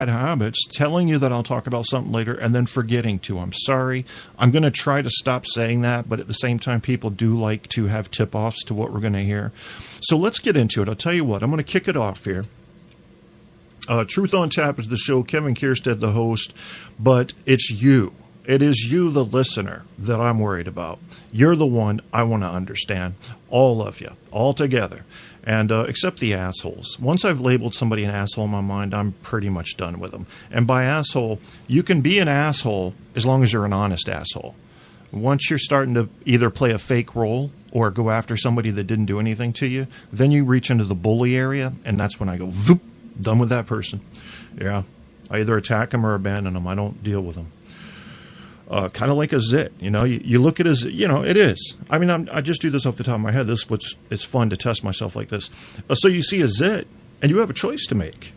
habits, telling you that I'll talk about something later, and then forgetting to. I'm sorry. I'm going to try to stop saying that, but at the same time, people do like to have tip-offs to what we're going to hear. So let's get into it. I'll tell you what. I'm going to kick it off here. Truth on Tap is the show. Kevin Kierstead, the host, but it's you. It is you, the listener, that I'm worried about. You're the one I want to understand. All of you, all together. And except the assholes. Once I've labeled somebody an asshole in my mind, I'm pretty much done with them. And by asshole, you can be an asshole as long as you're an honest asshole. Once you're starting to either play a fake role or go after somebody that didn't do anything to you, then you reach into the bully area, and that's when I go, voop, done with that person. Yeah, I either attack them or abandon them. I don't deal with them. Kind of like a zit, you know. You look at it as, you know, it is. I mean, I just do this off the top of my head. It's fun to test myself like this. So you see a zit, and you have a choice to make.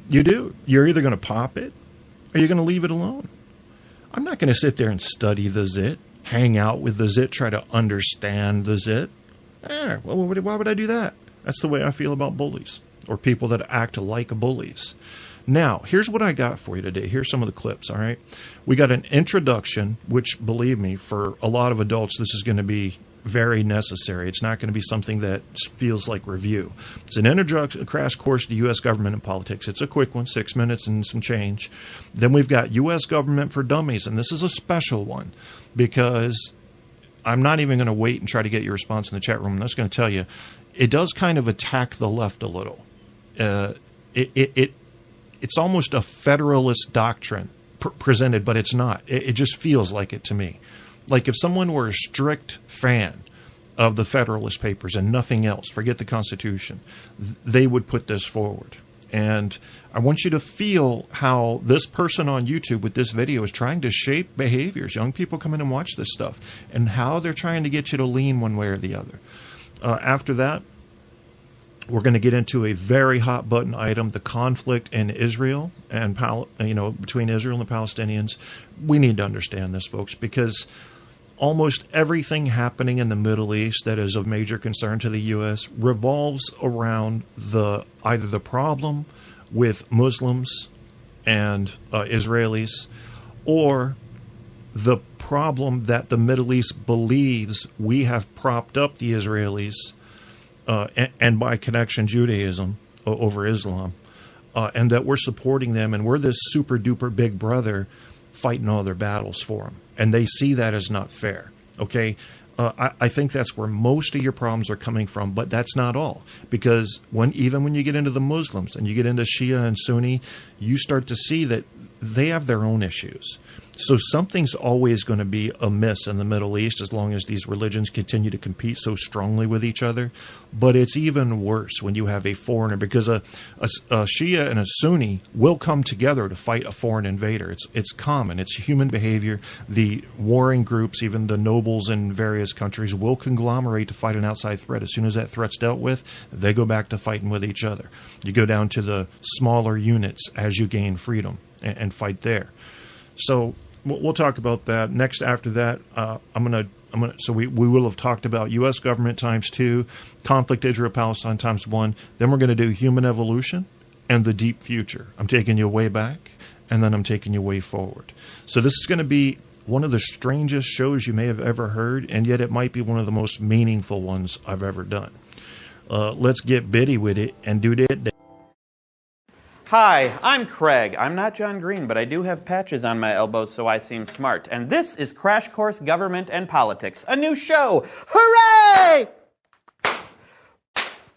You do. You're either going to pop it, or you're going to leave it alone. I'm not going to sit there and study the zit, hang out with the zit, try to understand the zit. Why would I do that? That's the way I feel about bullies, or people that act like bullies. Now, here's what I got for you today. Here's some of the clips, all right? We got an introduction, which, believe me, for a lot of adults, this is going to be very necessary. It's not going to be something that feels like review. It's an introduction, a crash course to U.S. government and politics. It's a quick one, 6 minutes and some change. Then we've got U.S. government for dummies, and this is a special one because I'm not even going to wait and try to get your response in the chat room. I'm just going to tell you, it does kind of attack the left a little. It's almost a federalist doctrine presented, but it's not. It just feels like it to me. Like if someone were a strict fan of the Federalist Papers and nothing else, forget the Constitution, they would put this forward. And I want you to feel how this person on YouTube with this video is trying to shape behaviors. Young people come in and watch this stuff, and how they're trying to get you to lean one way or the other. After that, we're going to get into a very hot button item, the conflict in Israel and between Israel and the Palestinians. We need to understand this, folks, because almost everything happening in the Middle East that is of major concern to the U.S. revolves around either the problem with Muslims and Israelis, or the problem that the Middle East believes we have propped up the Israelis, and by connection Judaism over Islam, and that we're supporting them, and we're this super duper big brother fighting all their battles for them, and they see that as not fair. Okay, I think that's where most of your problems are coming from, but that's not all, because even when you get into the Muslims and you get into Shia and Sunni, you start to see that they have their own issues. So something's always going to be amiss in the Middle East as long as these religions continue to compete so strongly with each other. But it's even worse when you have a foreigner, because a Shia and a Sunni will come together to fight a foreign invader. It's common. It's human behavior. The warring groups, even the nobles in various countries, will conglomerate to fight an outside threat. As soon as that threat's dealt with, they go back to fighting with each other. You go down to the smaller units as you gain freedom and fight there. So we'll talk about that next. After that, so we will have talked about U.S. government times 2, conflict Israel-Palestine times 1. Then we're going to do human evolution and the deep future. I'm taking you way back, and then I'm taking you way forward. So this is going to be one of the strangest shows you may have ever heard, and yet it might be one of the most meaningful ones I've ever done. Let's get bitty with it and do that. Hi, I'm Craig. I'm not John Green, but I do have patches on my elbows so I seem smart. And this is Crash Course Government and Politics, a new show. Hooray!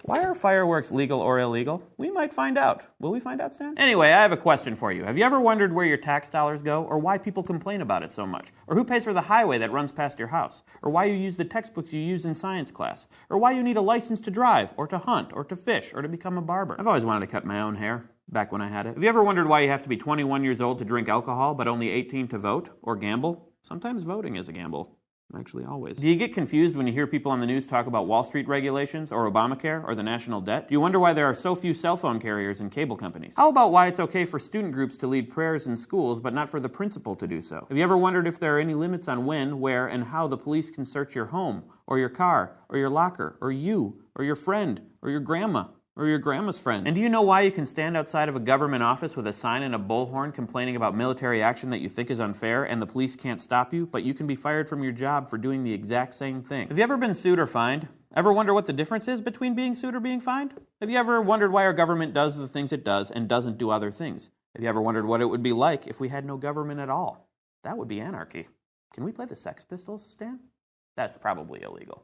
Why are fireworks legal or illegal? We might find out. Will we find out, Stan? Anyway, I have a question for you. Have you ever wondered where your tax dollars go, or why people complain about it so much? Or who pays for the highway that runs past your house? Or why you use the textbooks you use in science class? Or why you need a license to drive, or to hunt, or to fish, or to become a barber? I've always wanted to cut my own hair. Back when I had it. Have you ever wondered why you have to be 21 years old to drink alcohol, but only 18 to vote or gamble? Sometimes voting is a gamble. Actually, always. Do you get confused when you hear people on the news talk about Wall Street regulations, or Obamacare, or the national debt? Do you wonder why there are so few cell phone carriers and cable companies? How about why it's okay for student groups to lead prayers in schools, but not for the principal to do so? Have you ever wondered if there are any limits on when, where, and how the police can search your home, or your car, or your locker, or you, or your friend, or your grandma, or your grandma's friend. And do you know why you can stand outside of a government office with a sign and a bullhorn complaining about military action that you think is unfair and the police can't stop you, but you can be fired from your job for doing the exact same thing? Have you ever been sued or fined? Ever wonder what the difference is between being sued or being fined? Have you ever wondered why our government does the things it does and doesn't do other things? Have you ever wondered what it would be like if we had no government at all? That would be anarchy. Can we play the Sex Pistols, Stan? That's probably illegal.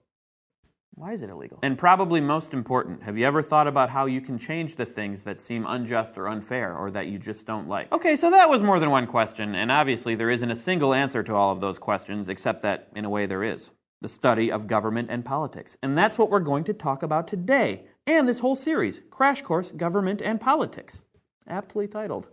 Why is it illegal? And probably most important, have you ever thought about how you can change the things that seem unjust or unfair or that you just don't like? Okay, so that was more than one question, and obviously there isn't a single answer to all of those questions, except that, in a way, there is. The study of government and politics. And that's what we're going to talk about today, and this whole series, Crash Course Government and Politics. Aptly titled.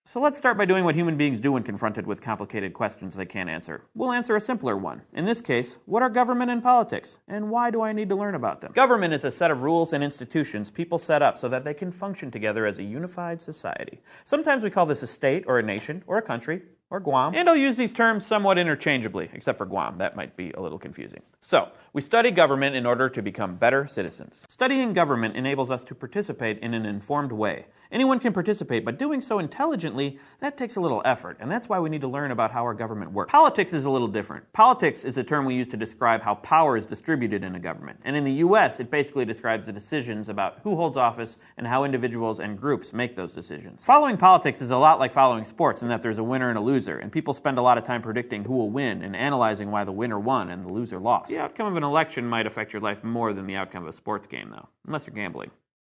So let's start by doing what human beings do when confronted with complicated questions they can't answer. We'll answer a simpler one. In this case, what are government and politics, and why do I need to learn about them? Government is a set of rules and institutions people set up so that they can function together as a unified society. Sometimes we call this a state, or a nation, or a country, or Guam. And I'll use these terms somewhat interchangeably, except for Guam. That might be a little confusing. So, we study government in order to become better citizens. Studying government enables us to participate in an informed way. Anyone can participate, but doing so intelligently, that takes a little effort, and that's why we need to learn about how our government works. Politics is a little different. Politics is a term we use to describe how power is distributed in a government. And in the U.S., it basically describes the decisions about who holds office and how individuals and groups make those decisions. Following politics is a lot like following sports in that there's a winner and a loser, and people spend a lot of time predicting who will win and analyzing why the winner won and the loser lost. The outcome of an election might affect your life more than the outcome of a sports game, though, unless you're gambling,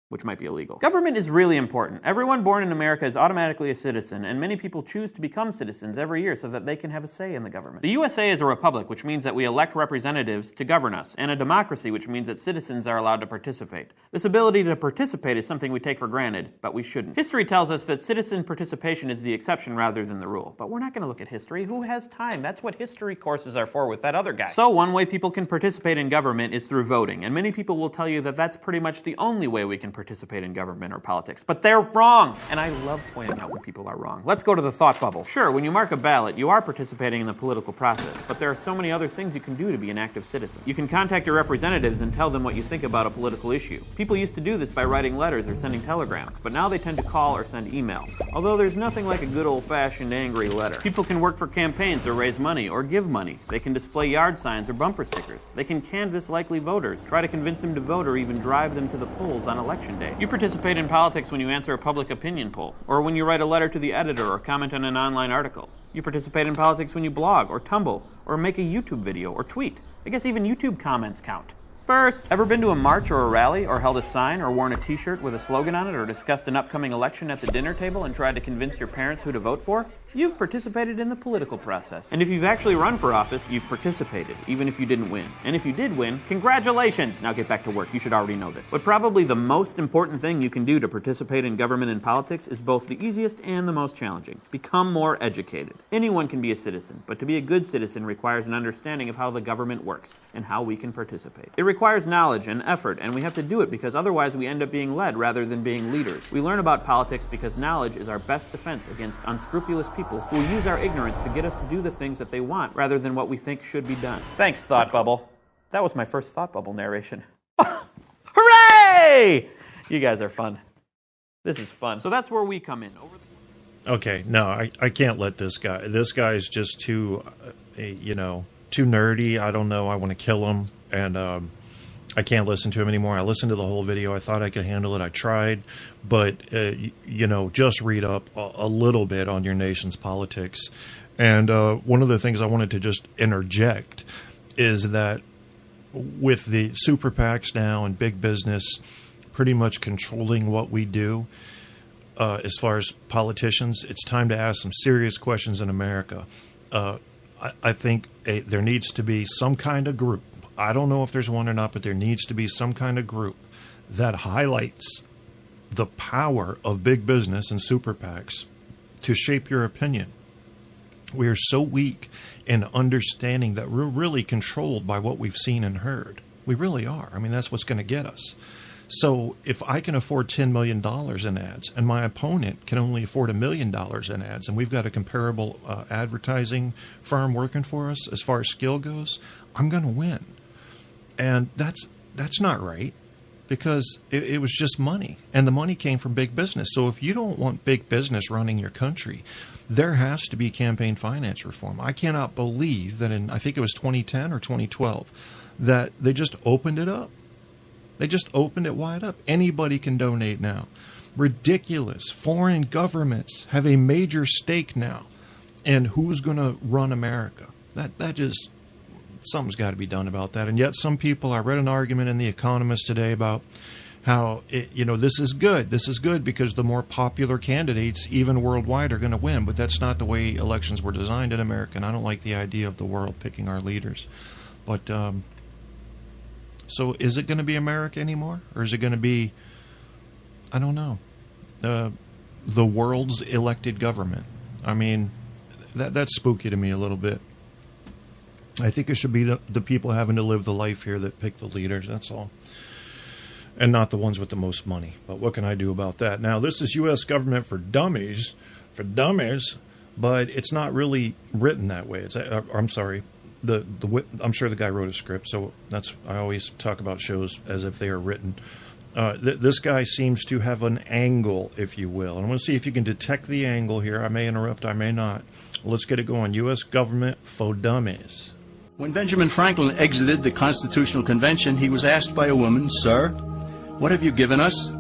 which might be illegal. Government is really important. Everyone born in America is automatically a citizen, and many people choose to become citizens every year so that they can have a say in the government. The USA is a republic, which means that we elect representatives to govern us, and a democracy, which means that citizens are allowed to participate. This ability to participate is something we take for granted, but we shouldn't. History tells us that citizen participation is the exception rather than the rule, but we're not going to look at history. Who has time? That's what history courses are for with that other guy. So one way people can participate in government is through voting, and many people will tell you that that's pretty much the only way we can participate in government or politics. But they're wrong! And I love pointing out when people are wrong. Let's go to the thought bubble. Sure, when you mark a ballot, you are participating in the political process, but there are so many other things you can do to be an active citizen. You can contact your representatives and tell them what you think about a political issue. People used to do this by writing letters or sending telegrams, but now they tend to call or send email. Although there's nothing like a good old-fashioned angry letter. People can work for campaigns or raise money or give money. They can display yard signs or bumper stickers. They can canvass likely voters, try to convince them to vote, or even drive them to the polls on election day. You participate in politics when you answer a public opinion poll, or when you write a letter to the editor or comment on an online article. You participate in politics when you blog or tumble or make a YouTube video or tweet. I guess even YouTube comments count. First, ever been to a march or a rally, or held a sign, or worn a t-shirt with a slogan on it, or discussed an upcoming election at the dinner table and tried to convince your parents who to vote for? You've participated in the political process. And if you've actually run for office, you've participated, even if you didn't win. And if you did win, congratulations! Now get back to work. You should already know this. But probably the most important thing you can do to participate in government and politics is both the easiest and the most challenging. Become more educated. Anyone can be a citizen, but to be a good citizen requires an understanding of how the government works and how we can participate. It requires knowledge and effort, and we have to do it because otherwise we end up being led rather than being leaders. We learn about politics because knowledge is our best defense against unscrupulous people who will use our ignorance to get us to do the things that they want rather than what we think should be done. Thanks, Thought Bubble. That was my first Thought Bubble narration. Hooray! You guys are fun. This is fun. So that's where we come in. Okay, no, I can't let this guy. This guy's just too, too nerdy. I don't know. I want to kill him, and I can't listen to him anymore. I listened to the whole video. I thought I could handle it. I tried, but just read up a little bit on your nation's politics. And one of the things I wanted to just interject is that with the super PACs now and big business pretty much controlling what we do, as far as politicians, it's time to ask some serious questions in America. I think there needs to be some kind of group. I don't know if there's one or not, but there needs to be some kind of group that highlights the power of big business and super PACs to shape your opinion. We are so weak in understanding that we're really controlled by what we've seen and heard. We really are. I mean, that's what's going to get us. So if I can afford $10 million in ads and my opponent can only afford $1 million in ads, and we've got a comparable advertising firm working for us as far as skill goes, I'm going to win. And that's not right, because it was just money, and the money came from big business. So if you don't want big business running your country, there has to be campaign finance reform. I cannot believe that I think it was 2010 or 2012, that they just opened it up. They just opened it wide up. Anybody can donate now. Ridiculous. Foreign governments have a major stake now in who's going to run America. That just, something's got to be done about that. And yet some people, I read an argument in The Economist today about how, this is good. This is good because the more popular candidates, even worldwide, are going to win. But that's not the way elections were designed in America. And I don't like the idea of the world picking our leaders. But, so is it going to be America anymore? Or is it going to be, I don't know, the world's elected government? I mean, that's spooky to me a little bit. I think it should be the people having to live the life here that pick the leaders, that's all. And not the ones with the most money. But what can I do about that? Now, this is U.S. government for dummies, but it's not really written that way. I'm sorry. I'm sure the guy wrote a script, so I always talk about shows as if they are written. This guy seems to have an angle, if you will. And I want to see if you can detect the angle here. I may interrupt, I may not. Let's get it going. U.S. government for dummies. When Benjamin Franklin exited the Constitutional Convention, he was asked by a woman, "Sir, what have you given us?"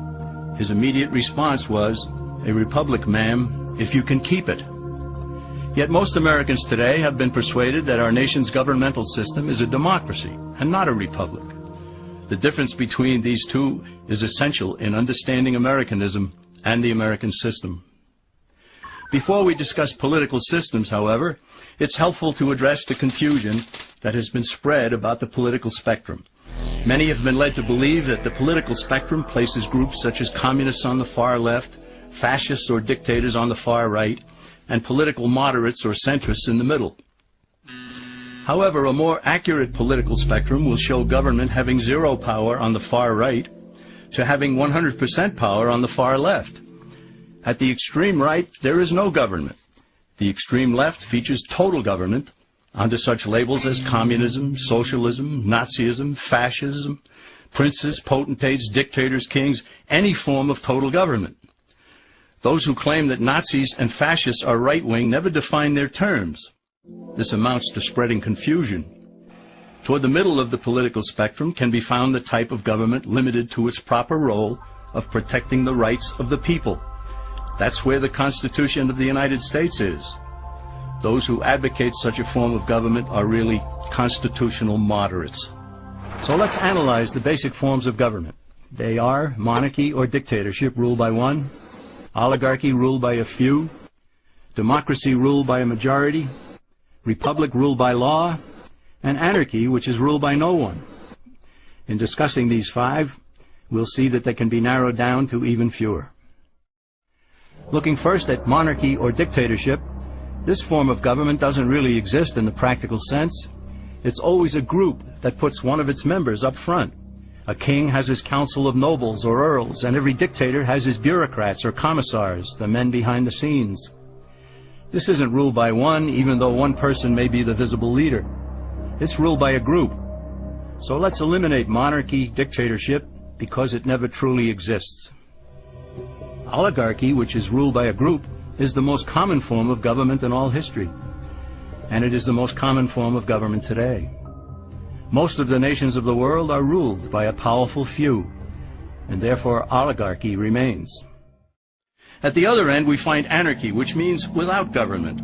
His immediate response was, "A republic, ma'am, if you can keep it." Yet most Americans today have been persuaded that our nation's governmental system is a democracy and not a republic. The difference between these two is essential in understanding Americanism and the American system. Before we discuss political systems, however, it's helpful to address the confusion that has been spread about the political spectrum. Many have been led to believe that the political spectrum places groups such as communists on the far left, fascists or dictators on the far right, and political moderates or centrists in the middle. However, a more accurate political spectrum will show government having zero power on the far right to having 100% power on the far left. At the extreme right, there is no government. The extreme left features total government under such labels as communism, socialism, Nazism, fascism, princes, potentates, dictators, kings, any form of total government. Those who claim that Nazis and fascists are right-wing never define their terms. This amounts to spreading confusion. Toward the middle of the political spectrum can be found the type of government limited to its proper role of protecting the rights of the people. That's where the Constitution of the United States is. Those who advocate such a form of government are really constitutional moderates. So let's analyze the basic forms of government. They are monarchy or dictatorship ruled by one, oligarchy ruled by a few, democracy ruled by a majority, republic ruled by law, and anarchy, which is ruled by no one. In discussing these five, we'll see that they can be narrowed down to even fewer. Looking first at monarchy or dictatorship, this form of government doesn't really exist in the practical sense. It's always a group that puts one of its members up front. A king has his council of nobles or earls, and every dictator has his bureaucrats or commissars, the men behind the scenes. This isn't ruled by one, even though one person may be the visible leader. It's ruled by a group. So let's eliminate monarchy, dictatorship, because it never truly exists. Oligarchy, which is ruled by a group, is the most common form of government in all history. And it is the most common form of government today. Most of the nations of the world are ruled by a powerful few, and therefore oligarchy remains. At the other end, we find anarchy, which means without government.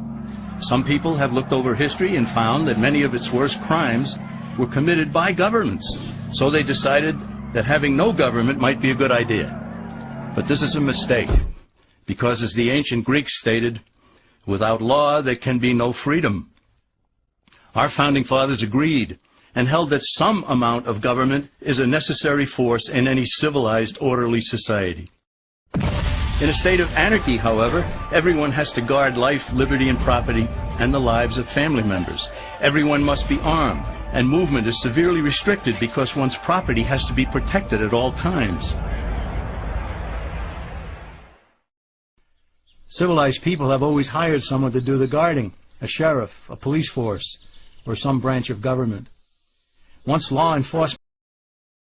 Some people have looked over history and found that many of its worst crimes were committed by governments. So they decided that having no government might be a good idea. But this is a mistake, because as the ancient Greeks stated, without law there can be no freedom. Our founding fathers agreed and held that some amount of government is a necessary force in any civilized, orderly society. In a state of anarchy, however, everyone has to guard life, liberty, and property, and the lives of family members. Everyone must be armed, and movement is severely restricted because one's property has to be protected at all times. Civilized people have always hired someone to do the guarding, a sheriff, a police force, or some branch of government. Once law enforcement